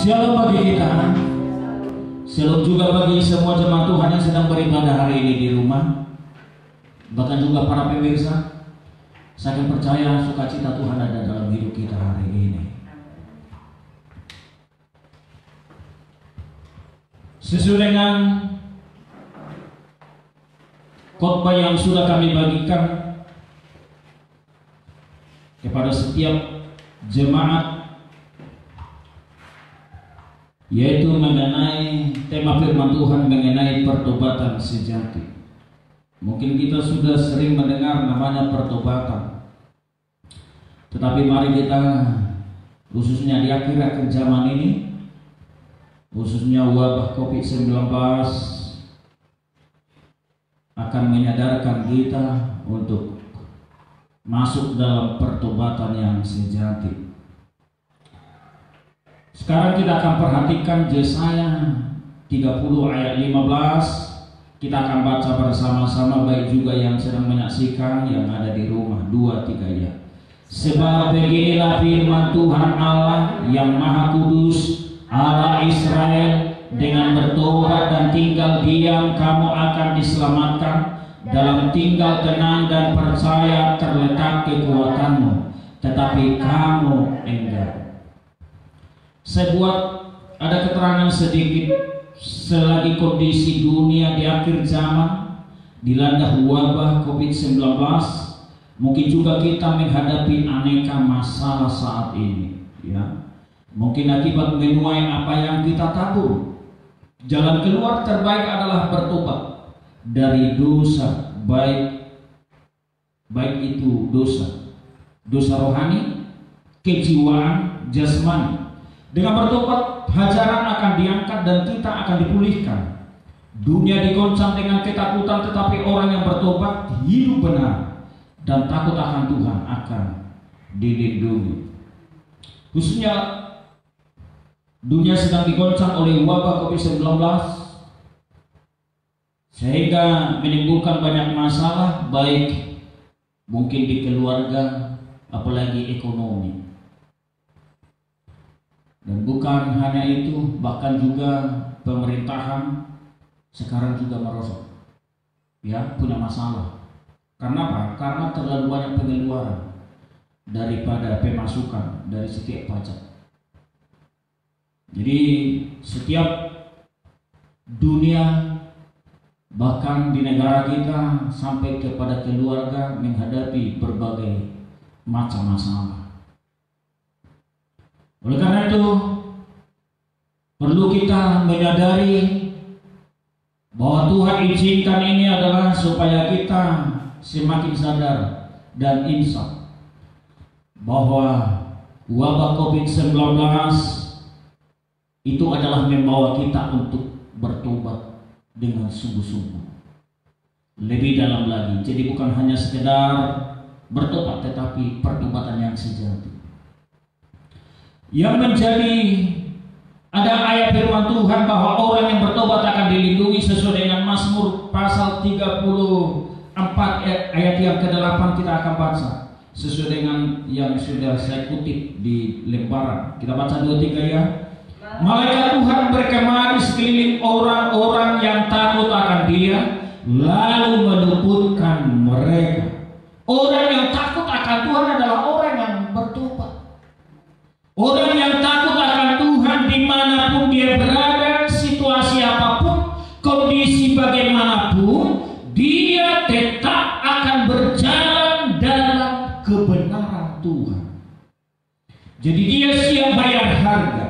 Shalom bagi kita. Shalom juga bagi semua jemaat Tuhan yang sedang beribadah hari ini di rumah. Bahkan juga para pemirsa. Saya percaya sukacita Tuhan ada dalam hidup kita hari ini. Sesuai dengan khotbah yang sudah kami bagikan kepada setiap jemaat, yaitu mengenai tema firman Tuhan mengenai pertobatan sejati. Mungkin kita sudah sering mendengar namanya pertobatan, tetapi mari kita khususnya di akhir-akhir zaman ini, khususnya wabah COVID-19 akan menyadarkan kita untuk masuk dalam pertobatan yang sejati. Sekarang kita akan perhatikan Yesaya 30 ayat 15. Kita akan baca bersama-sama, baik juga yang sedang menyaksikan, yang ada di rumah. 2-3 ya. Sebab beginilah firman Tuhan Allah yang Maha Kudus, Allah Israel, dengan bertobat dan tinggal diam kamu akan diselamatkan. Dalam tinggal tenang dan percaya terletak kekuatanmu, tetapi kamu enggan. Saya buat ada keterangan sedikit selagi kondisi dunia di akhir zaman dilanda wabah COVID-19, mungkin juga kita menghadapi aneka masalah saat ini, ya. Mungkin akibat menuai apa yang kita tabur. Jalan keluar terbaik adalah bertobat dari dosa, baik itu dosa rohani, kejiwaan, jasmani. Dengan bertobat, hajaran akan diangkat dan kita akan dipulihkan. Dunia digoncang dengan ketakutan, tetapi orang yang bertobat hidup benar dan takut akan Tuhan akan dilindungi. Khususnya dunia sedang digoncang oleh wabah COVID-19 sehingga menimbulkan banyak masalah, baik mungkin di keluarga, apalagi ekonomi. Dan bukan hanya itu, bahkan juga pemerintahan sekarang juga merosot, ya, punya masalah. Karena apa? Karena terlalu banyak pengeluaran daripada pemasukan dari setiap pajak. Jadi setiap dunia, bahkan di negara kita sampai kepada keluarga menghadapi berbagai macam masalah. Oleh karena itu perlu kita menyadari bahwa Tuhan izinkan ini adalah supaya kita semakin sadar dan insaf bahwa wabah COVID-19 itu adalah membawa kita untuk bertobat dengan sungguh-sungguh, lebih dalam lagi. Jadi bukan hanya sekedar bertobat, tetapi pertobatan yang sejati. Yang menjadi ada ayat firman Tuhan bahwa orang yang bertobat akan dilindungi sesuai dengan Mazmur pasal 34 ayat yang ke-8 kita akan baca sesuai dengan yang sudah saya kutip di lembaran. Kita baca 2-3 ya. Malaikat Tuhan berkemah di sekeliling orang-orang yang takut akan Dia, lalu meluputkan mereka. Orang yang takut akan Tuhan adalah orang yang bertobat. Orang yang takut akan Tuhan dimanapun dia berada, situasi apapun, kondisi bagaimanapun, dia tetap akan berjalan dalam kebenaran Tuhan. Jadi dia siap bayar harga.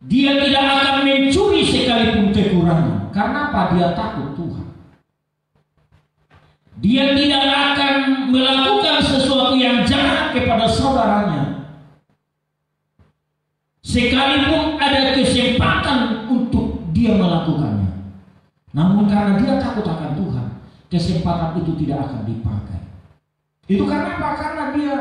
Dia tidak akan mencuri sekalipun kekurangan. Karena apa? Dia takut Tuhan. Dia tidak akan melakukan sesuatu yang jahat kepada saudaranya, sekalipun ada kesempatan untuk dia melakukannya. Namun karena dia takut akan Tuhan, kesempatan itu tidak akan dipakai. Itu karena apa? Karena dia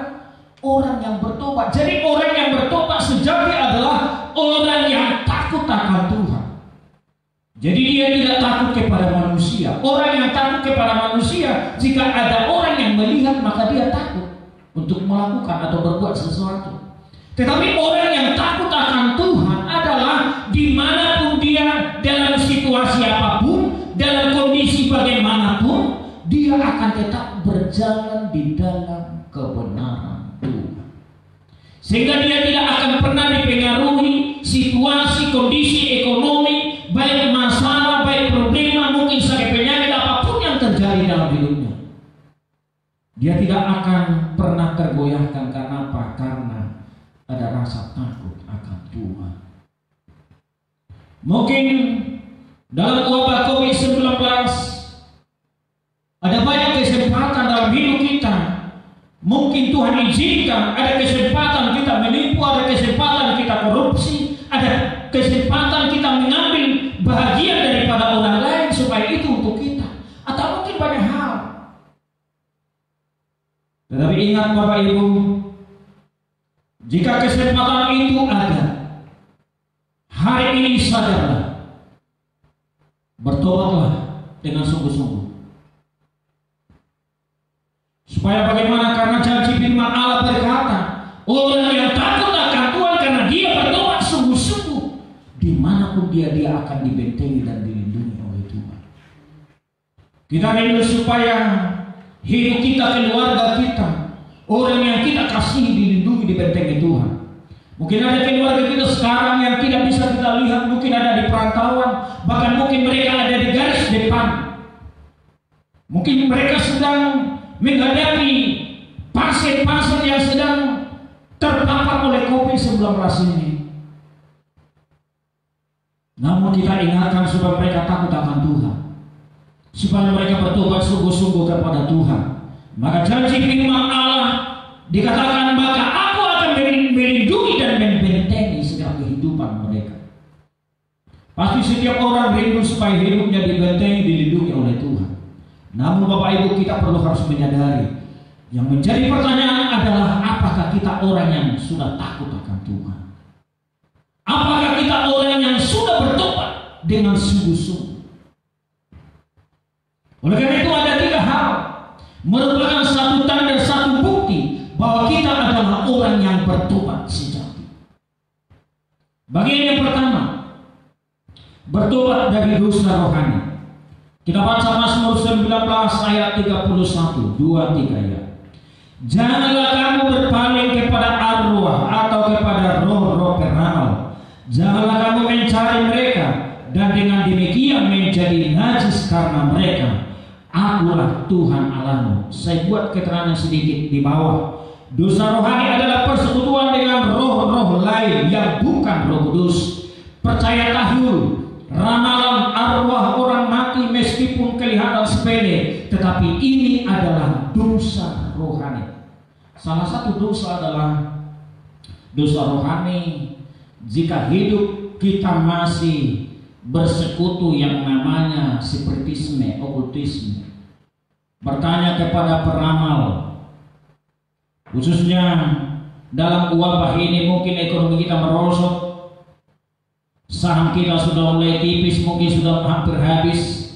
orang yang bertobat. Jadi orang yang bertobat sejati adalah orang yang takut akan Tuhan. Jadi dia tidak takut kepada manusia. Orang yang takut kepada manusia, jika ada orang yang melihat maka dia takut untuk melakukan atau berbuat sesuatu. Tetapi orang yang takut akan Tuhan adalah dimanapun dia, dalam situasi apapun, dalam kondisi bagaimanapun, dia akan tetap berjalan di dalam kebenaran Tuhan. Sehingga dia tidak akan pernah dipengaruhi situasi, kondisi ekonomi, baik masalah, baik problema, mungkin sakit penyakit, apapun yang terjadi dalam hidupnya. Dia tidak akan pernah tergoyahkan. Karena apa? Karena ada rasa takut akan Tuhan. Mungkin dalam wabah COVID-19 ada banyak kesempatan dalam hidup kita. Mungkin Tuhan izinkan ada kesempatan kita menipu, ada kesempatan kita korupsi, ada kesempatan kita mengambil bahagian daripada orang lain supaya itu untuk kita. Atau mungkin banyak hal. Tetapi ingat Bapak Ibu, jika kesempatan itu ada, hari ini sadarlah, bertobatlah dengan sungguh-sungguh. Supaya bagaimana? Karena janji firman Allah berkata, orang yang takut akan Tuhan karena dia bertobat sungguh-sungguh, dimanapun dia akan dibentengi dan dilindungi oleh Tuhan. Kita rindu supaya hidup kita, keluarga kita, orang yang kita kasihi dilindungi, dibentengi Tuhan. Mungkin ada keluarga kita sekarang yang tidak bisa kita lihat, mungkin ada di perantauan, bahkan mungkin mereka ada di garis depan. Mungkin mereka sedang menghadapi pasien-pasien yang sedang terpapar oleh COVID-19 ini. Namun kita ingatkan supaya mereka takut akan Tuhan, supaya mereka bertobat sungguh-sungguh kepada Tuhan. Maka janji firman Allah dikatakan, maka aku akan melindungi dan membentengi segala kehidupan mereka. Pasti setiap orang rindu supaya hidupnya dibentengi, dilindungi oleh Tuhan. Namun Bapak Ibu, kita perlu harus menyadari, yang menjadi pertanyaan adalah, apakah kita orang yang sudah takut akan Tuhan? Apakah kita orang yang sudah bertobat dengan sungguh-sungguh? Oleh karena itu ada 3 hal merupakan satu tanda, satu bukti bahwa kita adalah orang yang bertobat sejati. Bagian yang pertama, bertobat dari dosa rohani. Kita baca Mazmur 19 ayat 31, 2-3 ya. Janganlah kamu berpaling kepada arwah atau kepada roh-roh peramal. Janganlah kamu mencari mereka, dan dengan demikian menjadi najis karena mereka. Akulah Tuhan Allahmu. Saya buat keterangan sedikit di bawah. Dosa rohani adalah persekutuan dengan roh-roh lain yang bukan Roh Kudus. Percaya tahyul, ramalan arwah orang mati meskipun kelihatan sepele, tetapi ini adalah dosa rohani. Salah satu dosa adalah dosa rohani jika hidup kita masih bersekutu yang namanya spiritisme, okultisme. Bertanya kepada peramal, khususnya dalam wabah ini mungkin ekonomi kita merosot, saham kita sudah mulai tipis, mungkin sudah hampir habis.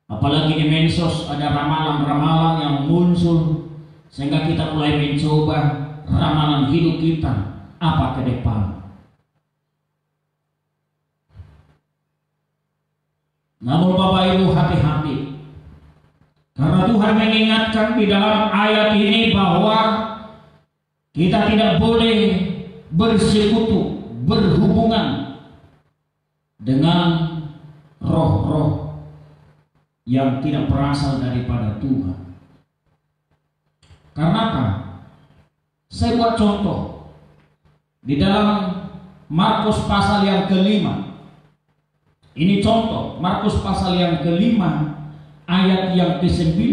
Apalagi di medsos ada ramalan-ramalan yang muncul, sehingga kita mulai mencoba ramalan hidup kita apa ke depan. Namun Bapak Ibu, hati-hati, karena Tuhan mengingatkan di dalam ayat ini bahwa kita tidak boleh bersekutu, berhubungan dengan roh-roh yang tidak berasal daripada Tuhan. Karena apa? Saya buat contoh di dalam Markus pasal yang ke-5. Ini contoh Markus pasal yang ke-5 ayat yang ke-9.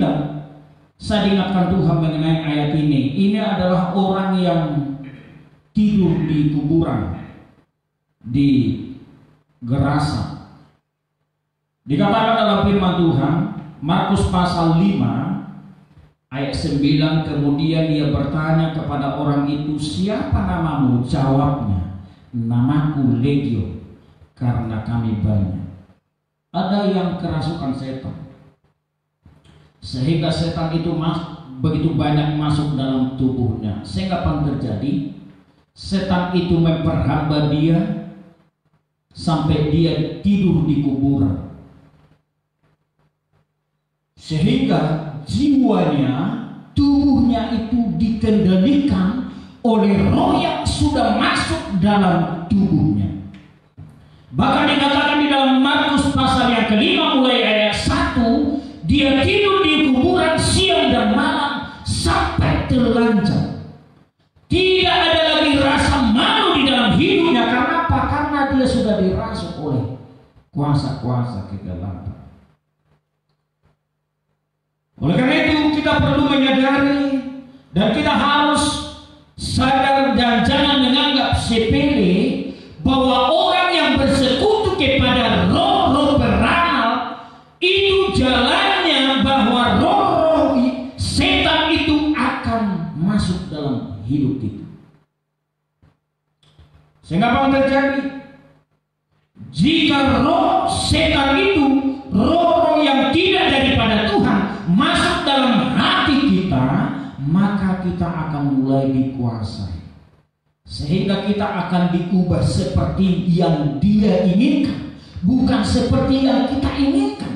Saya diingatkan Tuhan mengenai ayat ini. Ini adalah orang yang tidur di kuburan, di Gerasa. Dikatakan dalam firman Tuhan, Markus pasal 5 ayat 9, kemudian dia bertanya kepada orang itu, siapa namamu? Jawabnya, namaku Legio, karena kami banyak. Ada yang kerasukan setan, sehingga setan itu begitu banyak masuk dalam tubuhnya. Sehingga apa yang terjadi? setan itu memperhamba dia sampai dia tidur di kuburan, sehingga jiwanya, tubuhnya itu dikendalikan oleh roh yang sudah masuk dalam tubuhnya. Bahkan dikatakan di dalam Markus pasal yang kelima mulai ayat 1, dia tidur di kuburan siang dan malam sampai terlanjur. Tidak ada lagi rasa malu di dalam hidupnya. Karena apa? Karena dia sudah dirasuk oleh kuasa-kuasa kegelapan. Oleh karena itu kita perlu menyadari dan kita harus sadar dan jangan menganggap sepele bahwa orang yang bersekutu kepada roh-roh beramal itu jalannya bahwa roh-roh setan itu akan masuk dalam hidup kita. Sehingga apa yang terjadi? Jika roh setan itu, roh-roh yang tidak daripada Tuhan masuk dalam hati kita, maka kita akan mulai dikuasai. Sehingga kita akan diubah seperti yang dia inginkan, bukan seperti yang kita inginkan.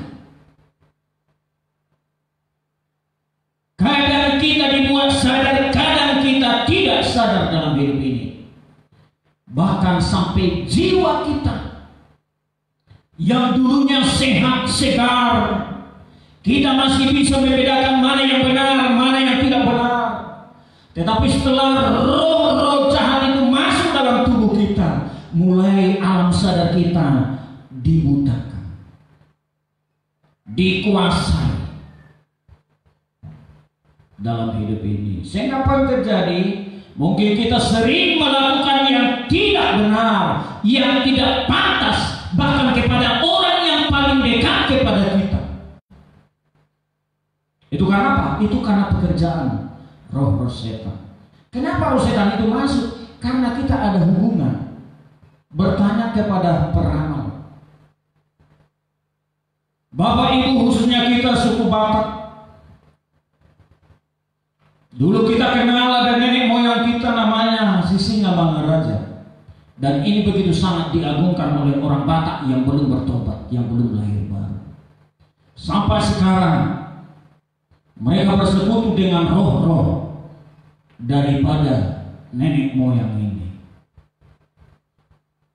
Kadang kita dibuat sadar, kadang kita tidak sadar dalam hidup ini. Bahkan sampai jiwa kita yang dulunya sehat, segar, kita masih bisa membedakan mana yang benar, mana yang tidak benar. Tetapi setelah roh-roh jahat itu masuk dalam tubuh kita, mulai alam sadar kita dibutakan, dikuasai dalam hidup ini. Sehingga apa yang terjadi? Mungkin kita sering melakukan yang tidak benar, yang tidak pantas, bahkan kepada orang yang paling dekat kepada kita. Itu karena apa? Itu karena pekerjaan roh-roh setan. Kenapa roh setan itu masuk? Karena kita ada hubungan, bertanya kepada peramal. Bapak Ibu khususnya kita suku Batak, dulu kita kenal ada nenek moyang kita namanya Sisingamangaraja. Dan ini begitu sangat diagungkan oleh orang Batak yang belum bertobat, yang belum lahir baru. Sampai sekarang mereka bersekutu dengan roh-roh daripada nenek moyang ini,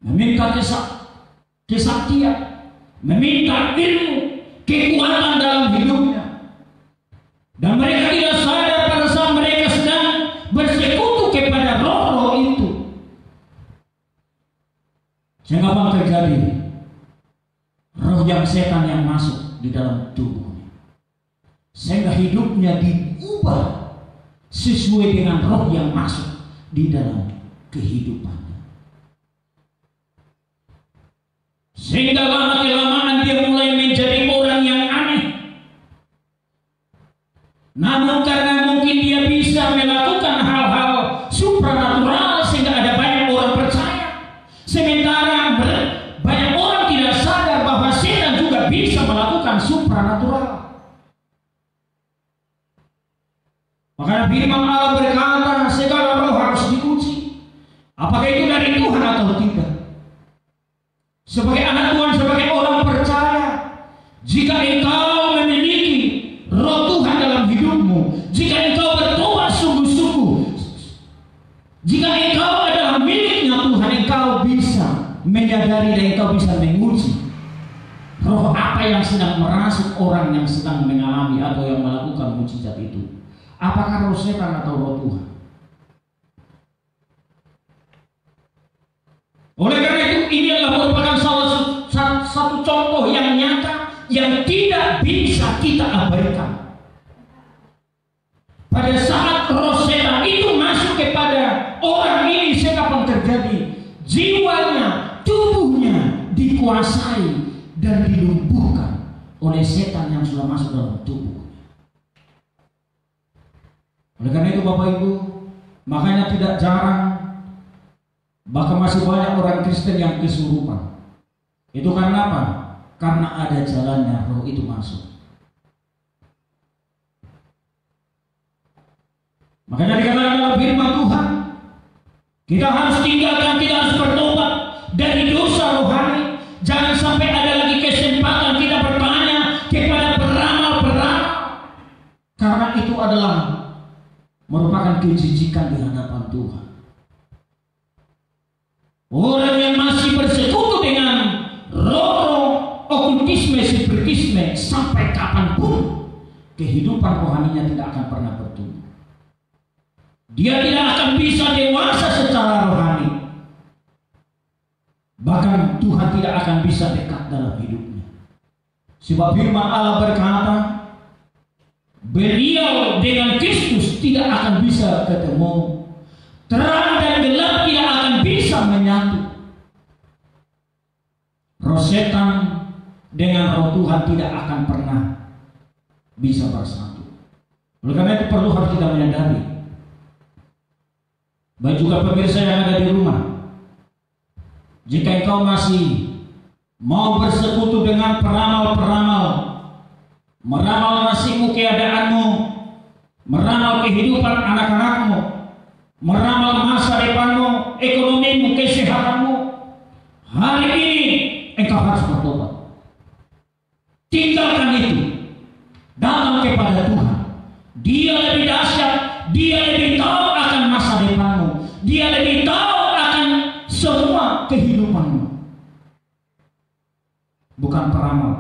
meminta kesaktian, meminta ilmu, kekuatan dalam hidupnya. Dan mereka tidak sadar pada saat mereka sedang bersekutu kepada roh-roh itu. Sehingga apa terjadi? Roh yang setan yang masuk di dalam tubuhnya, sehingga hidupnya diubah sesuai dengan roh yang masuk di dalam kehidupannya. Sehingga lama-kelamaan dia mulai menjadi orang yang aneh. Namun karena mungkin dia bisa melakukan hal-hal supranatural sehingga ada banyak orang percaya. Sementara banyak orang tidak sadar bahwa setan juga bisa melakukan supranatural. Makanya firman Allah berkata segala roh harus diuji, apakah itu dari Tuhan atau tidak. Sebagai anak Tuhan, sebagai orang percaya, jika engkau memiliki roh Tuhan dalam hidupmu, jika engkau bertobat sungguh-sungguh, jika engkau adalah miliknya Tuhan, engkau bisa menyadari dan engkau bisa menguji roh apa yang sedang merasuk orang yang sedang mengalami atau yang melakukan mujizat itu. Apakah roh setan atau roh Tuhan? Oleh karena itu ini adalah merupakan satu contoh yang nyata yang tidak bisa kita abaikan. Pada saat roh setan itu masuk kepada orang ini, sehingga apa yang terjadi? Jiwanya, tubuhnya dikuasai dan dilumpuhkan oleh setan yang sudah masuk dalam tubuh. Oleh karena itu Bapak Ibu, makanya tidak jarang, bahkan masih banyak orang Kristen yang kesurupan. Itu karena apa? Karena ada jalannya roh itu masuk. Makanya dikatakan dalam firman Tuhan, Kita harus tinggalkan, kita harus bertobat dari dosa rohani. Jangan sampai ada lagi kesempatan kita bertanya kepada peramal-peramal, karena itu adalah merupakan kejijikan di hadapan Tuhan. Orang yang masih bersekutu dengan roh-roh okultisme, spiritisme, sampai kapanpun kehidupan rohaninya tidak akan pernah bertumbuh. Dia tidak akan bisa dewasa secara rohani. Bahkan Tuhan tidak akan bisa dekat dalam hidupnya. Sebab firman Allah berkata, beliau dengan Kristus tidak akan bisa ketemu. Terang dan gelap tidak akan bisa menyatu. Roh setan dengan roh Tuhan tidak akan pernah bisa bersatu. Oleh karena itu perlu harus kita menyadari. Baik juga pemirsa yang ada di rumah, jika engkau masih mau bersekutu dengan peramal-peramal, meramal nasibmu, keadaanmu, meramal kehidupan anak-anakmu, meramal masa depanmu, ekonomimu, kesehatanmu, hari ini engkau harus bertobat. Tinggalkan itu, datang kepada Tuhan. Dia lebih dahsyat, dia lebih tahu akan masa depanmu, dia lebih tahu akan semua kehidupanmu, bukan peramal.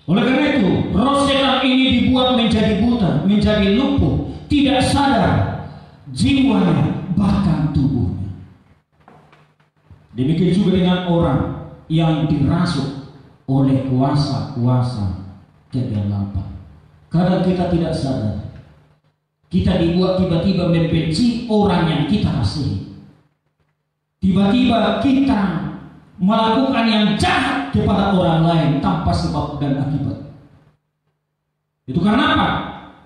Oleh karena itu, roh setan ini dibuat menjadi buta, menjadi lumpuh, tidak sadar jiwanya, bahkan tubuhnya. Demikian juga dengan orang yang dirasuk oleh kuasa-kuasa kegelapan. Kadang kita tidak sadar, kita dibuat tiba-tiba membenci orang yang kita kasihi. Tiba-tiba kita melakukan yang jahat kepada orang lain tanpa sebab dan akibat. Itu karena apa?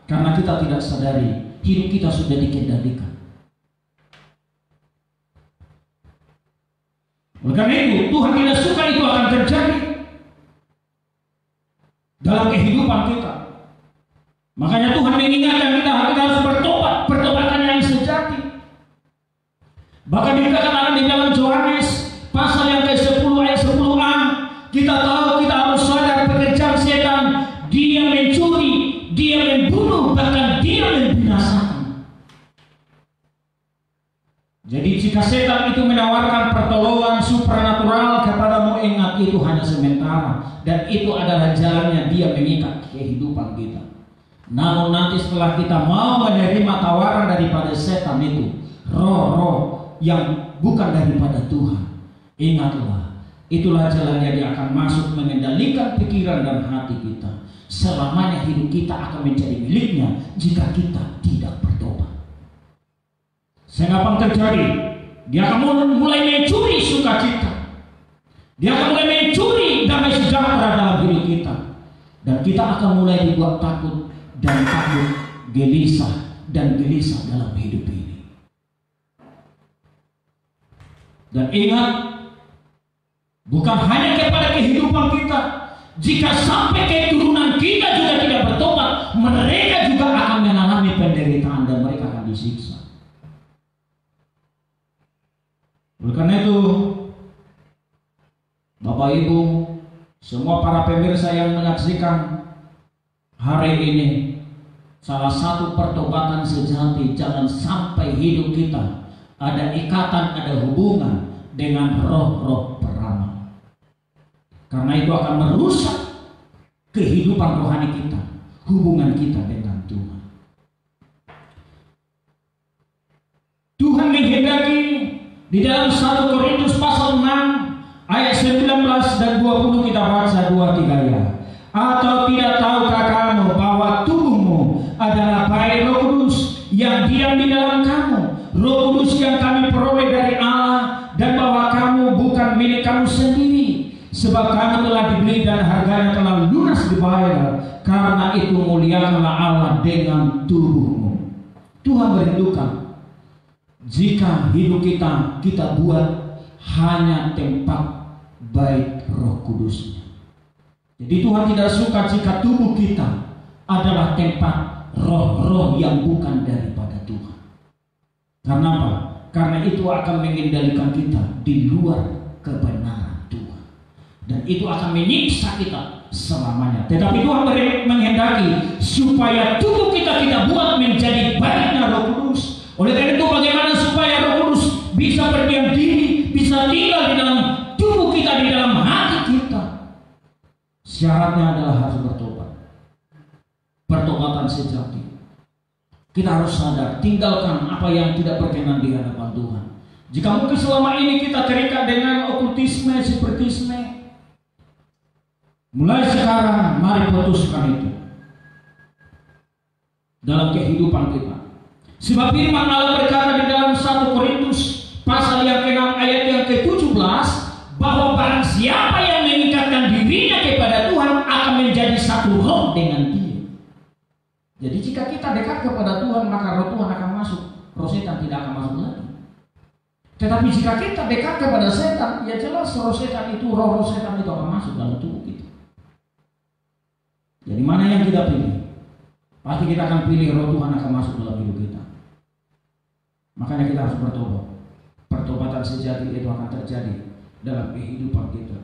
Karena kita tidak sadari hidup kita sudah dikendalikan. Oleh karena itu, Tuhan tidak suka itu akan terjadi dalam kehidupan kita. Makanya Tuhan mengingatkan kita harus bertobat, pertobatan yang sejati. Bahkan dikatakan di dalam Yohanes pasal yang ke-10 ayat 10a, kita tahu kita harus sadar pekerjaan setan. Dia mencuri, dia membunuh, bahkan dia membinasakan. Jadi jika setan itu menawarkan pertolongan supranatural kepadamu, ingat itu hanya sementara, dan itu adalah jalannya dia mengikat kehidupan kita. Namun nanti setelah kita mau menerima tawaran daripada setan itu, roh-roh yang bukan daripada Tuhan, ingatlah, itulah jalannya dia akan masuk mengendalikan pikiran dan hati kita. Selamanya hidup kita akan menjadi miliknya jika kita tidak bertobat. Sehingga apa yang terjadi? Dia akan mulai mencuri sukacita. Dia akan mulai mencuri damai sejahtera dalam hidup kita. Dan kita akan mulai dibuat takut dan takut, gelisah dan gelisah dalam hidup ini. Dan ingat, bukan hanya kepada kehidupan kita, jika sampai keturunan kita juga tidak bertobat, mereka juga akan mengalami penderitaan dan mereka akan disiksa. Oleh karena itu, Bapak Ibu, semua para pemirsa yang menyaksikan hari ini, salah satu pertobatan sejati, jangan sampai hidup kita ada ikatan, ada hubungan dengan roh-roh peramal. Karena itu akan merusak kehidupan rohani kita, hubungan kita dengan Tuhan. Tuhan menghendaki di dalam 1 Korintus pasal 6 ayat 19 dan 20, kita baca 2-3 ya. Atau tidak tahukah kamu bahwa tubuhmu adalah bait Roh Kudus yang diam di dalam kamu, Roh Kudus yang kami peroleh dari Allah, dan bahwa kamu bukan milik kamu sendiri, sebab kamu telah dibeli dan harganya telah lunas dibayar. Karena itu muliakanlah Allah dengan tubuhmu. Tuhan merindukan jika hidup kita buat hanya tempat bait Roh Kudusnya. Jadi Tuhan tidak suka jika tubuh kita adalah tempat roh-roh yang bukan daripada Karena apa? Karena itu akan mengendalikan kita di luar kebenaran Tuhan. Dan itu akan menyiksa kita selamanya. Tetapi Tuhan menghendaki supaya tubuh kita buat menjadi baiknya Roh Kudus. Oleh karena itu, bagaimana supaya Roh Kudus bisa berdiam diri, bisa tinggal di dalam tubuh kita, di dalam hati kita? Syaratnya adalah harus bertobat. Pertobatan sejati. Kita harus sadar, tinggalkan apa yang tidak berkenan di hadapan Tuhan. Jika mungkin selama ini kita terikat dengan okultisme, spiritisme, mulai sekarang mari putuskan itu dalam kehidupan kita. Sebab firman Allah berkata di dalam 1 Korintus pasal yang ke-6 ayat yang ke-17, bahwa barang siapa yang mengikatkan dirinya kepada Tuhan akan menjadi satu roh dengan Dia. Jadi jika kita dekat kepada Tuhan, maka roh Tuhan akan masuk, roh setan tidak akan masuk lagi. Tetapi jika kita dekat kepada setan, ya jelas roh setan itu, roh setan itu akan masuk dalam tubuh kita. Jadi mana yang kita pilih? Pasti kita akan pilih roh Tuhan akan masuk dalam hidup kita. Makanya kita harus bertobat. Pertobatan sejati itu akan terjadi dalam kehidupan kita.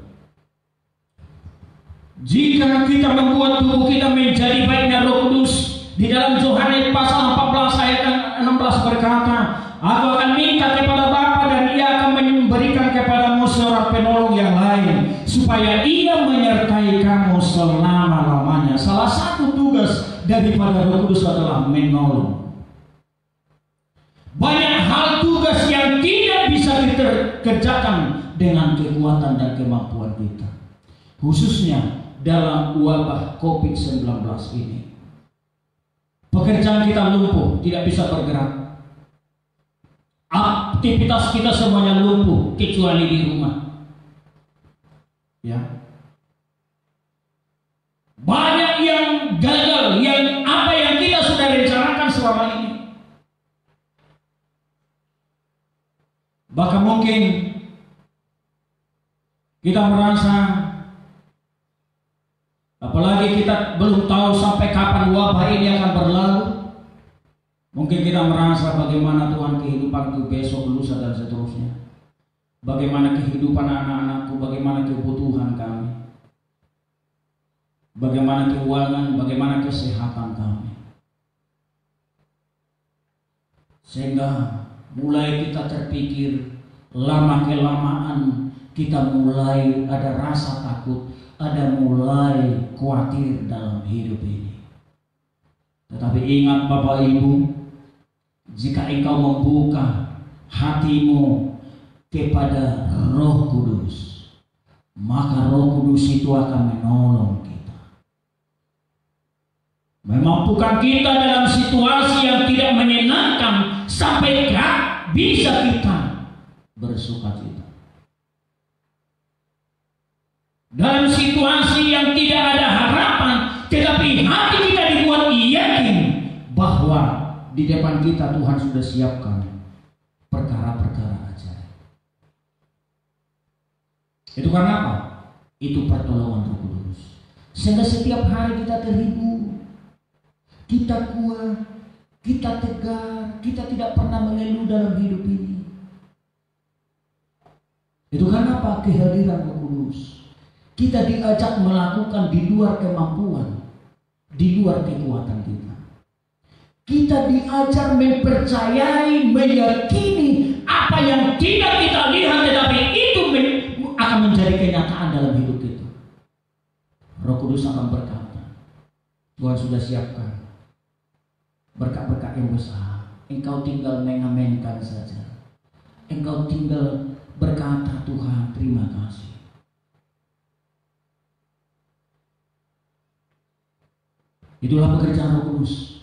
Jika kita membuat tubuh kita menjadi baiknya Roh Kudus, di dalam Yohanes pasal 14 ayat 16 berkata, aku akan minta kepada Bapa dan Ia akan memberikan kepadamu seorang penolong yang lain, supaya Ia menyertai kamu selama-lamanya. Salah satu tugas daripada Roh Kudus adalah menolong. Banyak hal tugas yang tidak bisa dikerjakan dengan kekuatan dan kemampuan kita, khususnya dalam wabah COVID-19 ini. Pekerjaan kita lumpuh, tidak bisa bergerak. Aktivitas kita semuanya lumpuh kecuali di rumah. Ya. Banyak yang gagal, yang apa yang kita sudah rencanakan selama ini. Bahkan mungkin kita merasa, apalagi kita belum tahu sampai kapan wabah ini akan berlalu. Mungkin kita merasa bagaimana Tuhan kehidupanku besok, lusa dan seterusnya. Bagaimana kehidupan anak-anakku, bagaimana kebutuhan kami. Bagaimana keuangan, bagaimana kesehatan kami. Sehingga mulai kita terpikir, lama-kelamaan kita mulai ada rasa takut, ada mulai khawatir dalam hidup ini. Tetapi ingat Bapak Ibu, jika engkau membuka hatimu kepada Roh Kudus, maka Roh Kudus itu akan menolong kita, memampukan kita dalam situasi yang tidak menyenangkan, sampai gak bisa kita bersukacita. Dalam situasi yang tidak ada harapan, tetapi hati kita dibuat yakin bahwa di depan kita Tuhan sudah siapkan perkara-perkara ajaib. Itu karena apa? Itu pertolongan Roh Kudus. Sehingga setiap hari kita terhibur, kita kuat, kita tegar, kita tidak pernah mengeluh dalam hidup ini. Itu karena apa? Kehadiran Roh Kudus. Kita diajak melakukan di luar kemampuan, di luar kekuatan kita. Kita diajar mempercayai, meyakini apa yang tidak kita lihat, tetapi itu akan menjadi kenyataan dalam hidup kita. Roh Kudus akan berkata, Tuhan sudah siapkan berkat-berkat yang besar. Engkau tinggal mengamenkan saja. Engkau tinggal berkata, Tuhan terima kasih. Itulah pekerjaan Roh Kudus.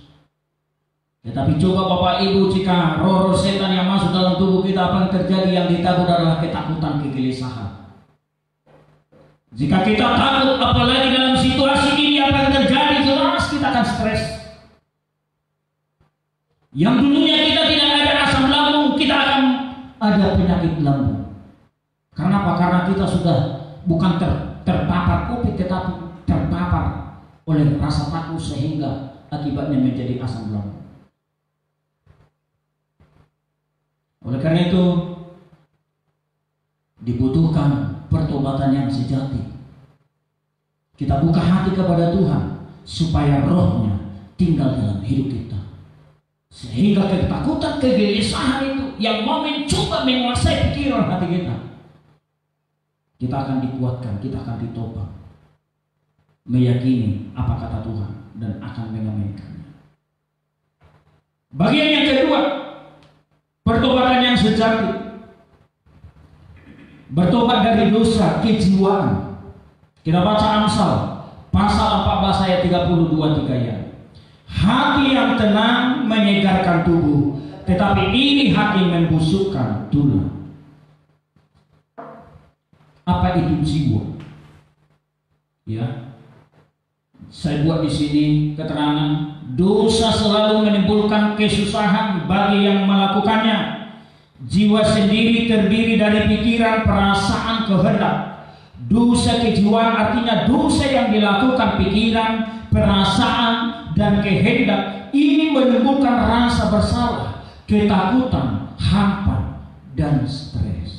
Tetapi coba Bapak Ibu, jika roh-roh setan yang masuk dalam tubuh kita, apa yang terjadi? Yang ditakut adalah ketakutan, kegelisahan. Jika kita takut, apalagi dalam situasi ini, apa yang terjadi? Jelas kita akan stres. Yang dulunya kita tidak ada asam lambung, kita akan ada penyakit lambung. Karena apa? Karena kita sudah bukan terpapar COVID, tetapi terpapar oleh rasa takut, sehingga akibatnya menjadi asam lambung. Oleh karena itu dibutuhkan pertobatan yang sejati. Kita buka hati kepada Tuhan supaya rohnya tinggal dalam hidup kita, sehingga ketakutan, kegelisahan itu yang mau mencoba menguasai pikiran hati kita akan dikuatkan, kita akan ditopang, meyakini apa kata Tuhan dan akan mengaminkannya. Bagian yang kedua, pertobatan yang sejati. Bertobat dari dosa kejiwaan. Kita baca Amsal pasal 14 ayat 32-3 ya. Hati yang tenang menyegarkan tubuh, tetapi iri hati membusukkan tulang. Apa itu jiwa? Ya, saya buat di sini keterangan. Dosa selalu menimbulkan kesusahan bagi yang melakukannya. Jiwa sendiri terdiri dari pikiran, perasaan, kehendak. Dosa kejiwaan artinya dosa yang dilakukan pikiran, perasaan, dan kehendak. Ini menimbulkan rasa bersalah, ketakutan, hampa, dan stres.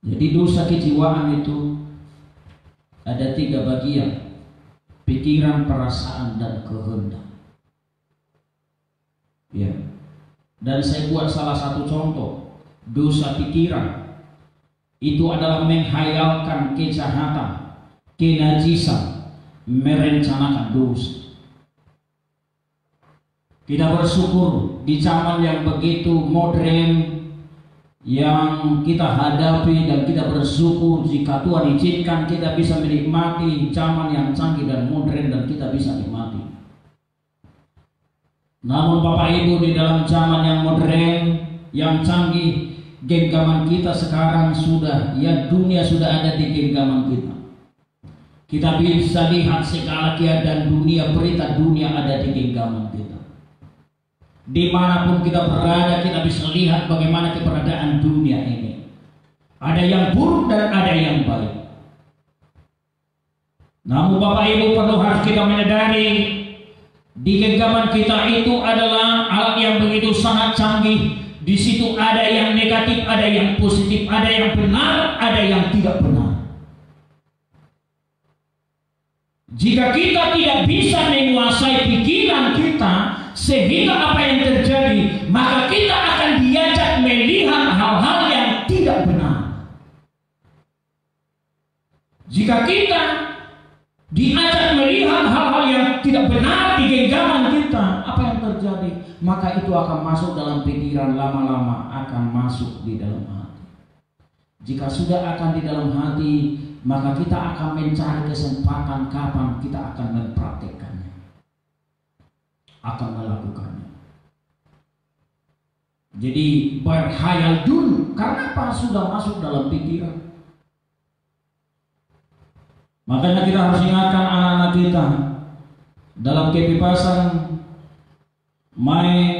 Jadi dosa kejiwaan itu ada 3 bagian: pikiran, perasaan, dan kehendak. Ya. Dan saya buat salah satu contoh. Dosa pikiran itu adalah menghayalkan kejahatan, kenajisan, merencanakan dosa. Kita bersyukur di zaman yang begitu modern yang kita hadapi, dan kita bersyukur jika Tuhan izinkan kita bisa menikmati zaman yang canggih dan modern dan kita bisa nikmati. Namun Bapak Ibu, di dalam zaman yang modern, yang canggih, genggaman kita sekarang sudah, ya dunia sudah ada di genggaman kita. Kita bisa lihat segala keadaan dunia, berita dunia ada di genggaman kita. Dimanapun kita berada, kita bisa lihat bagaimana keberadaan dunia ini. Ada yang buruk dan ada yang baik. Namun Bapak Ibu perlu harus kita menyadari, di genggaman kita itu adalah alat yang begitu sangat canggih. Di situ ada yang negatif, ada yang positif, ada yang benar, ada yang tidak benar. Jika kita tidak bisa menguasai pikiran kita sehingga apa yang terjadi, maka kita akan diajak melihat hal-hal yang tidak benar. Jika kita diajak melihat hal-hal yang tidak benar di genggaman kita, apa yang terjadi? Maka itu akan masuk dalam pikiran, lama-lama akan masuk di dalam hati. Jika sudah akan di dalam hati, maka kita akan mencari kesempatan kapan kita akan mempraktikkannya, akan melakukannya. Jadi berkhayal dulu, karena apa? Sudah masuk dalam pikiran. Makanya kita harus ingatkan anak-anak kita dalam kebebasan main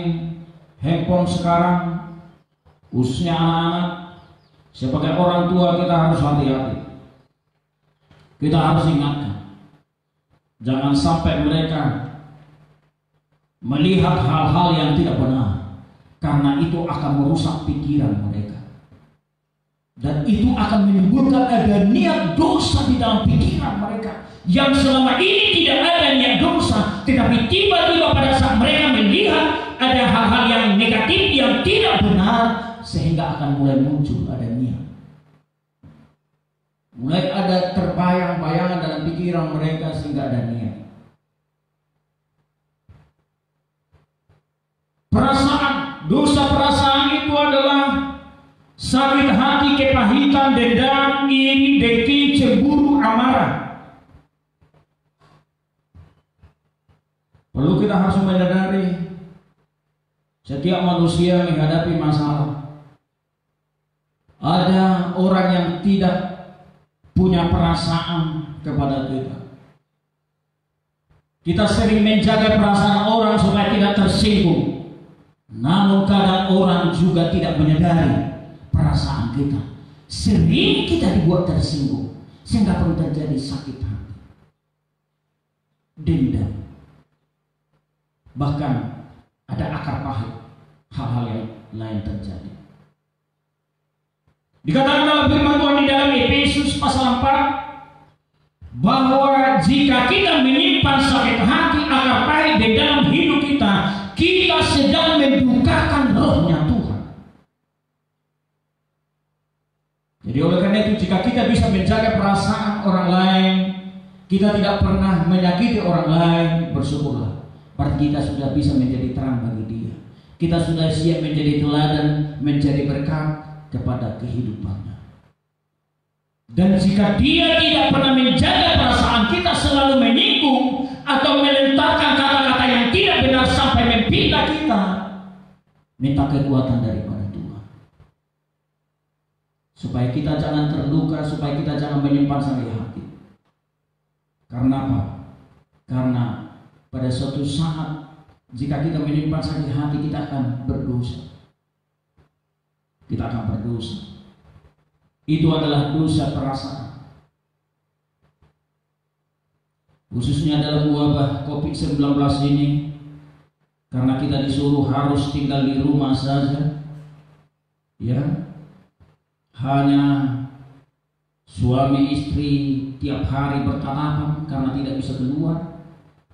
handphone sekarang, khususnya anak-anak. Sebagai orang tua kita harus hati-hati. Kita harus ingatkan, jangan sampai mereka melihat hal-hal yang tidak benar, karena itu akan merusak pikiran mereka. Dan itu akan menimbulkan ada niat dosa di dalam pikiran mereka, yang selama ini tidak ada niat dosa, tetapi tiba-tiba pada saat mereka melihat ada hal-hal yang negatif, yang tidak benar, sehingga akan mulai muncul ada niat. Mulai ada terbayang-bayangan dalam pikiran mereka sehingga ada niat. Perasaan, dosa perasaan itu adalah sakit hati, kepahitan, dendam, iri, dengki, cemburu, amarah. Perlu kita harus menyadari, setiap manusia menghadapi masalah. Ada orang yang tidak punya perasaan kepada kita. Kita sering menjaga perasaan orang supaya tidak tersinggung. Namun kadang orang juga tidak menyadari perasaan kita. Sering kita dibuat tersinggung sehingga perlu terjadi sakit hati, dendam, bahkan ada akar pahit lain terjadi. Dikatakan dalam firman Tuhan di dalam Efesus pasal 4 bahwa jika kita menyimpan sakit hati akar pahit di dalam hidup kita, kita sedang mendukakan rohnya Tuhan. Jadi oleh karena itu, jika kita bisa menjaga perasaan orang lain, kita tidak pernah menyakiti orang lain, bersyukurlah. Berarti kita sudah bisa menjadi terang bagi dia. Kita sudah siap menjadi teladan, menjadi berkat kepada kehidupannya. Dan jika dia tidak pernah menjaga perasaan, kita selalu menyinggung atau melontarkan kata-kata yang tidak benar sampai memfitnah kita, minta kekuatan daripada Tuhan. Supaya kita jangan terluka, supaya kita jangan menyimpan sakit hati. Karena apa? Karena pada suatu saat jika kita menyimpan sakit hati, kita akan berdosa. Kita akan berdosa. Itu adalah dosa perasaan. Khususnya dalam wabah COVID-19 ini, karena kita disuruh harus tinggal di rumah saja, ya, hanya suami istri tiap hari bertatapan karena tidak bisa keluar,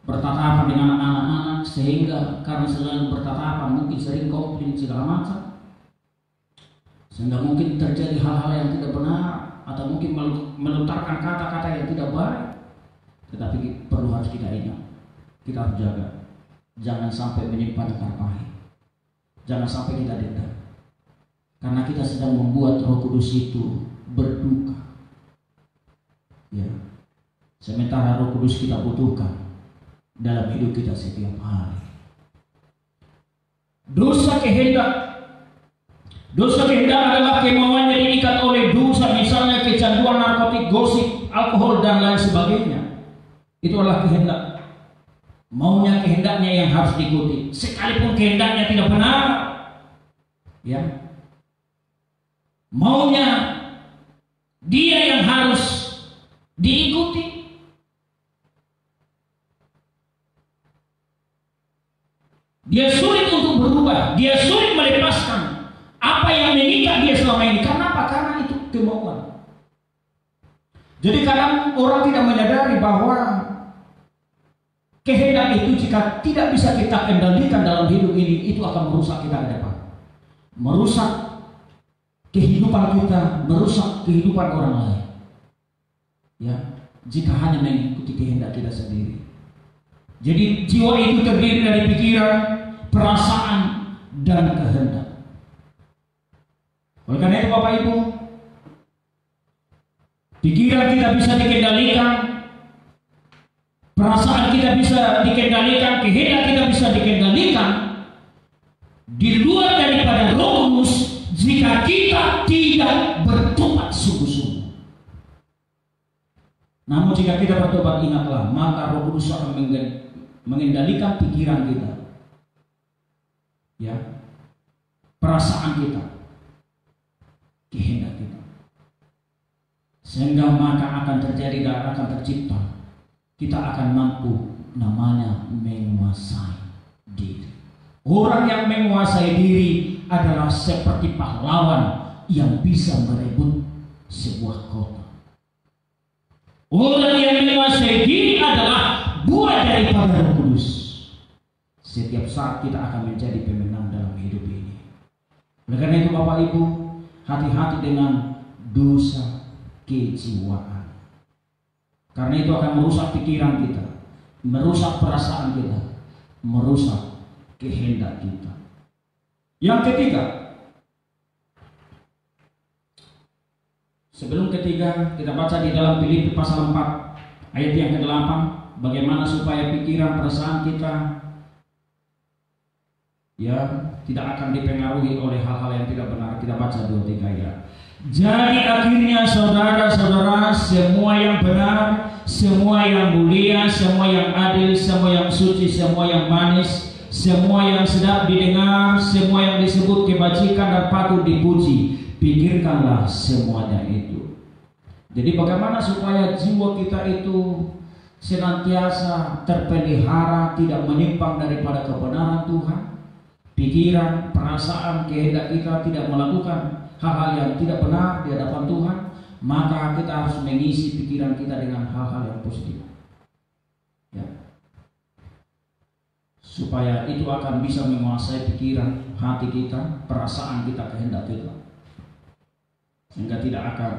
bertatapan dengan anak-anak, sehingga karena selalu bertatapan mungkin sering komplain segala macam, sehingga mungkin terjadi hal-hal yang tidak benar atau mungkin melontarkan kata-kata yang tidak baik. Tetapi perlu harus kita ingat, kita harus jaga, jangan sampai menyimpan akar pahit, jangan sampai kita dendam, karena kita sedang membuat Roh Kudus itu berduka. Ya, sementara Roh Kudus kita butuhkan dalam hidup kita setiap hari. Dosa kehendak adalah kemauan yang diikat oleh dosa, misalnya kecanduan narkotik, gosip, alkohol dan lain sebagainya. Itu adalah kehendak. Maunya kehendaknya yang harus diikuti, sekalipun kehendaknya tidak benar. Ya, maunya dia yang harus diikuti. Dia sulit untuk berubah, dia sulit melepaskan apa yang mengikat dia selama ini. Karena apa? Karena itu kemauan. Jadi kadang orang tidak menyadari bahwa kehendak itu jika tidak bisa kita kendalikan dalam hidup ini, itu akan merusak kita ke depan, merusak kehidupan kita, merusak kehidupan orang lain. Ya, jika hanya mengikuti kehendak kita sendiri. Jadi jiwa itu terdiri dari pikiran, perasaan, dan kehendak. Oleh karena itu Bapak Ibu, pikiran kita bisa dikendalikan, perasaan kita bisa dikendalikan, kehendak kita bisa dikendalikan di luar daripada Roh Kudus jika kita tidak bertobat sungguh-sungguh. Namun jika kita bertobat, ingatlah, maka Roh Kudus akan mengendalikan pikiran kita, ya, perasaan kita, kehendak kita, sehingga maka akan terjadi dan akan tercipta, kita akan mampu namanya menguasai diri. Orang yang menguasai diri adalah seperti pahlawan yang bisa merebut sebuah kota. Orang yang menguasai diri adalah buah daripada Roh Kudus. Setiap saat kita akan menjadi pemenang dalam hidup ini. Oleh karena itu Bapak Ibu, hati-hati dengan dosa kejiwaan. Karena itu akan merusak pikiran kita, merusak perasaan kita, merusak kehendak kita. Yang ketiga, sebelum ketiga, kita baca di dalam Filipi pasal 4 ayat yang ke-8, bagaimana supaya pikiran perasaan kita ya tidak akan dipengaruhi oleh hal-hal yang tidak benar. Kita baca 2-3 ya. Jadi akhirnya saudara-saudara, semua yang benar, semua yang mulia, semua yang adil, semua yang suci, semua yang manis, semua yang sedap didengar, semua yang disebut kebajikan dan patut dipuji, pikirkanlah semuanya itu. Jadi bagaimana supaya jiwa kita itu senantiasa terpelihara, tidak menyimpang daripada kebenaran Tuhan? pikiran, perasaan, kehendak kita tidak melakukan hal-hal yang tidak benar di hadapan Tuhan, maka kita harus mengisi pikiran kita dengan hal-hal yang positif. Ya. Supaya itu akan bisa menguasai pikiran, hati kita, perasaan kita, kehendak kita, sehingga tidak akan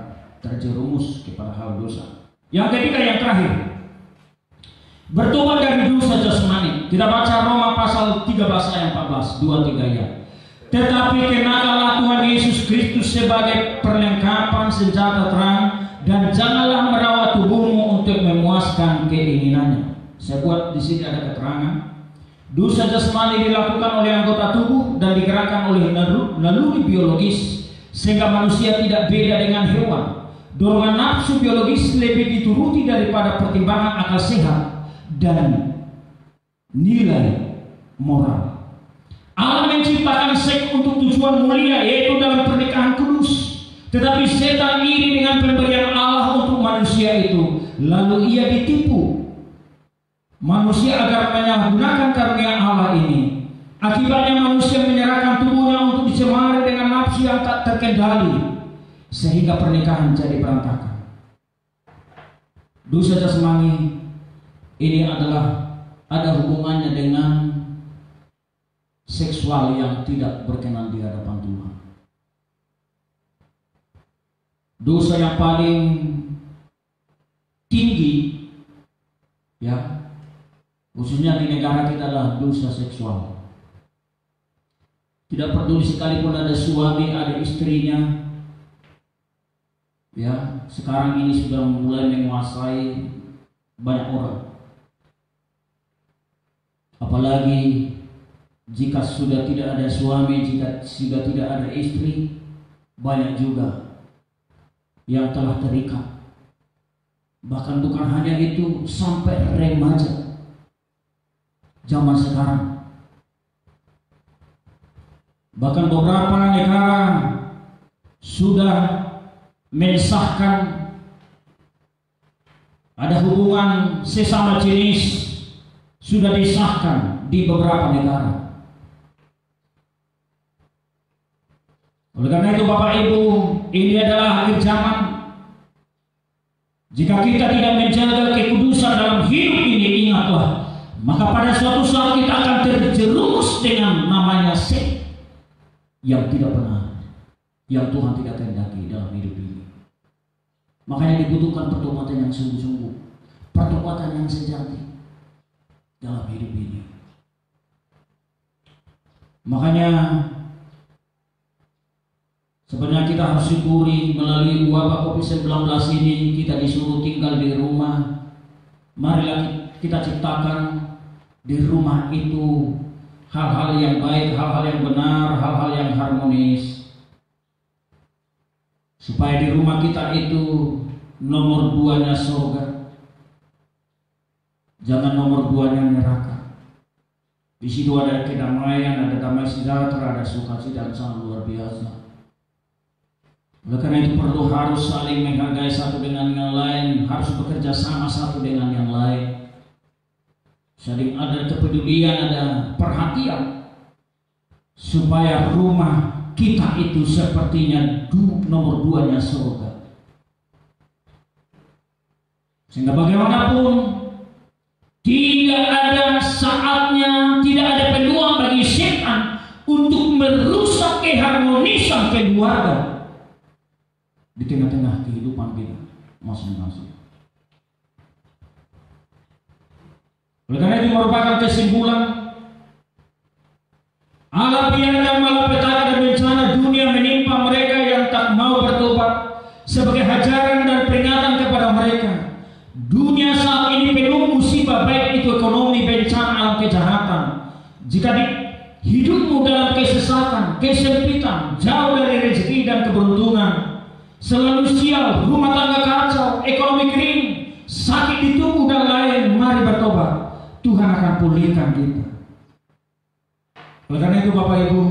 terjerumus kepada hal dosa. Yang ketiga, yang terakhir, bertobat dari dosa jasmani. Kita baca Roma pasal 13 ayat 14, 2-3 ya. Tetapi kenakanlah Tuhan Yesus Kristus sebagai perlengkapan senjata terang, dan janganlah merawat tubuhmu untuk memuaskan keinginannya. Saya buat di sini ada keterangan. Dosa jasmani dilakukan oleh anggota tubuh dan digerakkan oleh naluri biologis, sehingga manusia tidak beda dengan hewan. Dorongan nafsu biologis lebih dituruti daripada pertimbangan akal sehat dan nilai moral. Allah menciptakan seks untuk tujuan mulia, yaitu dalam pernikahan kudus. Tetapi setan iri dengan pemberian Allah untuk manusia itu, lalu ia ditipu manusia agar menyalahgunakan karunia Allah ini. Akibatnya manusia menyerahkan tubuhnya untuk dicemari dengan nafsu yang tak terkendali, sehingga pernikahan jadi berantakan. Dosa jasmani ini ada hubungannya dengan seksual yang tidak berkenan di hadapan Tuhan. Dosa yang paling tinggi, ya, khususnya di negara kita, adalah dosa seksual. Tidak peduli sekalipun ada suami, ada istrinya, ya, sekarang ini sudah mulai menguasai banyak orang. Apalagi jika sudah tidak ada suami, jika sudah tidak ada istri, banyak juga yang telah terikat. Bahkan bukan hanya itu, sampai remaja zaman sekarang. Bahkan beberapa negara sudah mensahkan ada hubungan sesama jenis, sudah disahkan di beberapa negara. Oleh karena itu Bapak Ibu, ini adalah akhir zaman. Jika kita tidak menjaga kekudusan dalam hidup ini, ingatlah, maka pada suatu saat kita akan terjerumus dengan namanya seks yang tidak benar, yang Tuhan tidak kehendaki dalam hidup ini. Makanya dibutuhkan pertobatan yang sungguh-sungguh, pertobatan yang sejati dalam hidup ini. Makanya sebenarnya kita harus syukuri, melalui wabah COVID-19 ini kita disuruh tinggal di rumah. Marilah kita ciptakan di rumah itu hal-hal yang baik, hal-hal yang benar, hal-hal yang harmonis, supaya di rumah kita itu nomor 2-nya surga, jangan nomor 2-nya neraka. Di situ ada kedamaian, ada damai sejahtera, ada sukacita yang sangat luar biasa. Oleh karena itu perlu harus saling menghargai satu dengan yang lain, harus bekerja sama satu dengan yang lain. Saling ada kepedulian, ada perhatian, supaya rumah kita itu sepertinya nomor 2-nya surga. Sehingga bagaimanapun tidak ada saatnya, tidak ada peluang bagi setan untuk merusak keharmonisan keluarga di tengah-tengah kehidupan kita masing-masing. Oleh karena itu merupakan kesimpulan, Allah biarkan malapetaka dan bencana dunia menimpa mereka yang tak mau bertobat sebagai hajaran dan peringatan kepada mereka. Dunia saat ini penuh musibah, baik itu ekonomi, bencana alam, kejahatan. Jika hidupmu dalam kesesatan, kesempitan, jauh dari rezeki dan keberuntungan, selalu sial, rumah tangga kacau, ekonomi kering, sakit di tubuh dan lain, mari bertobat. Tuhan akan pulihkan kita. Oleh karena itu Bapak Ibu,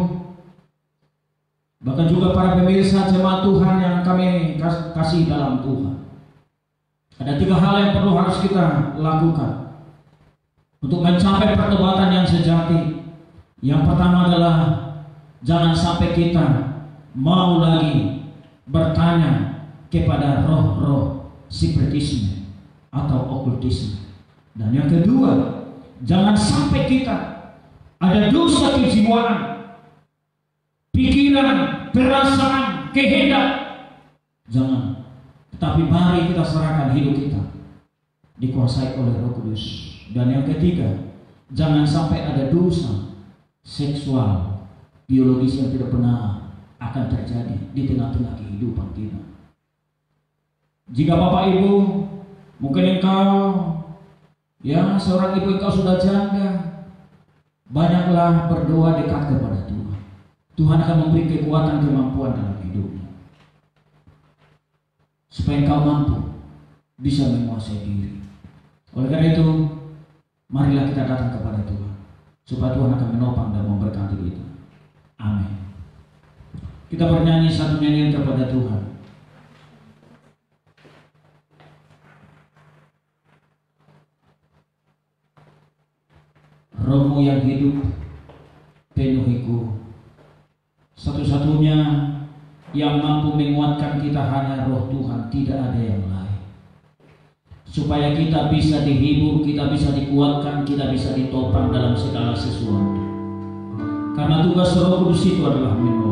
bahkan juga para pemirsa jemaat Tuhan yang kami kasih dalam Tuhan, ada 3 hal yang perlu harus kita lakukan untuk mencapai pertobatan yang sejati Yang pertama adalah jangan sampai kita mau lagi bertanya kepada roh-roh spiritisme atau okultisme. Dan yang kedua, jangan sampai kita ada dosa kejiwaan, pikiran, perasaan, kehendak. Jangan. Tetapi mari kita serahkan hidup kita dikuasai oleh Roh Kudus. Dan yang ketiga, jangan sampai ada dosa seksual, biologis yang tidak benar akan terjadi di tengah-tengah kehidupan kita. Jika Bapak Ibu, mungkin engkau, ya seorang ibu, engkau sudah janda, banyaklah berdoa dekat kepada Tuhan. Tuhan akan memberi kekuatan, kemampuan dalam hidupmu, supaya engkau mampu bisa menguasai diri. Oleh karena itu, marilah kita datang kepada Tuhan, supaya Tuhan akan menopang dan memberkati kita. Amin. Kita bernyanyi satu nyanyian kepada Tuhan. Rohmu yang hidup penuhiku. Satu-satunya yang mampu menguatkan kita hanya Roh Tuhan, tidak ada yang lain. Supaya kita bisa dihibur, kita bisa dikuatkan, kita bisa ditopang dalam segala sesuatu. Karena tugas Roh Kudus itu adalah menolong.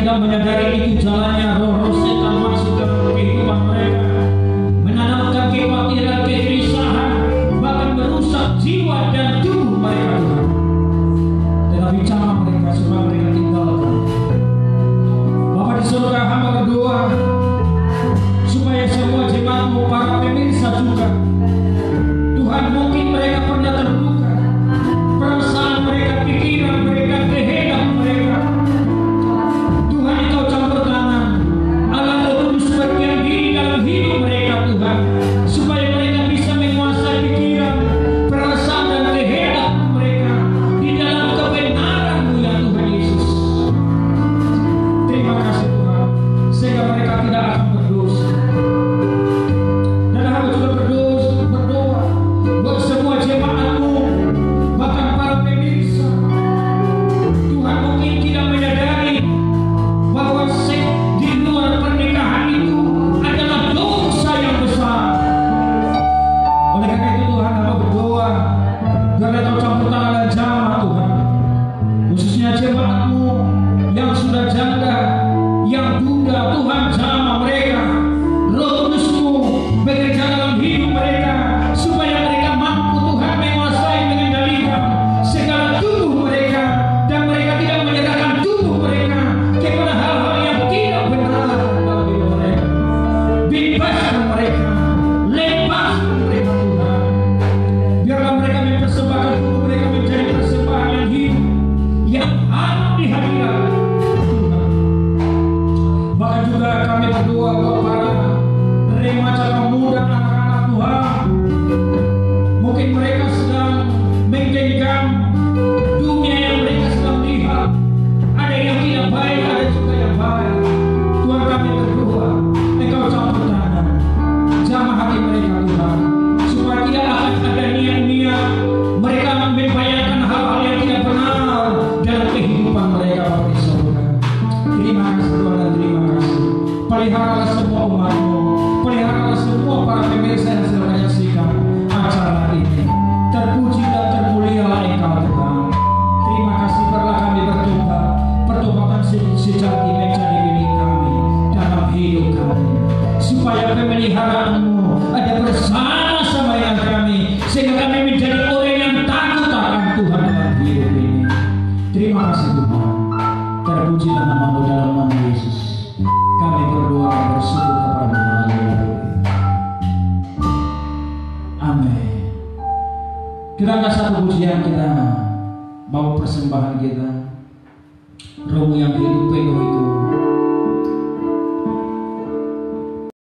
tidak menyadari itu jalannya, roh-roh setan masuk dalam kehidupan mereka, menanamkan kekhawatiran, kegelisahan, bahkan merusak jiwa dan tubuh mereka Tuhan. Tetapi cara mereka supaya mereka tinggalkan. Bapa di surga, hamba berdoa supaya semua jemaat-Mu, para pemirsa juga, Tuhan, mungkin mereka pernah terluka, perasaan mereka, pikiran mereka, kehendak mereka, Tuhan, Engkau campur tangan, Allah Roh Kudus berdiam diri dalam hidup mereka Tuhan, supaya mereka bisa menguasai pikiran, perasaan dan kehendak mereka di dalam kebenaran-Mu ya Tuhan Yesus. Terima kasih Tuhan, sehingga mereka tidak akan berdosa. Dan hamba juga berdoa buat semua jemaat-Mu, bahkan para pemirsa, Tuhan, mungkin tidak menyadari bahwa seks di luar pernikahan itu adalah dosa yang besar. Oleh karena itu Tuhan, hamba berdoa biarlah Engkau campur tangan dan jamah Tuhan, khususnya jemaat-Mu yang sudah janda, yang duda, Tuhan, jamah mereka. Roh Kudus-Mu bekerja dalam hidup mereka, supaya mereka mampu Tuhan menguasai, mengendalikan segala tubuh mereka, dan mereka tidak menyerahkan tubuh mereka kepada hal-hal yang tidak benar dalam hidup mereka. Bebaskan mereka, lepaskan mereka Tuhan. Biarlah mereka mempersembahkan tubuh mereka menjadi persembahan yang hidup, yang hangat di hadirat Tuhan. Bahkan juga kami berdoa buat para remaja, pemuda, anak-anak Tuhan, mungkin mereka sedang menggenggam dunia yang mereka sedang lihat, ada yang tidak baik, ada juga yang baik. Tuhan, kami berdoa Engkau campur tangan, jamah hati mereka Tuhan, supaya tidak akan ada niat-niat mereka membayangkan hal-hal yang tidak benar dalam kehidupan mereka Bapak di surga. Terima kasih Tuhan, dan terima kasih. Peliharalah semua umat-Mu, peliharalah semua para pemirsa yang sedang menyaksikan acara ini. Terpuji dan termulialah Engkau Tuhan. Terima kasih, biarlah kami bertobat, pertobatan sejati menjadi milik kami dalam hidup kami, supaya pemeliharaan-Mu ada bersama-sama dengan kami, sehingga kami menjadi orang yang takut akan Tuhan dalam hidup ini. Terima kasih Tuhan. Terpujilah nama-Mu dalam nama Yesus. Kami berdoa dan bersyukur kepada-Mu. Haleluya. Amin. Kita angkat satu pujian, kita bawa persembahan kita. Roh yang hidup penuh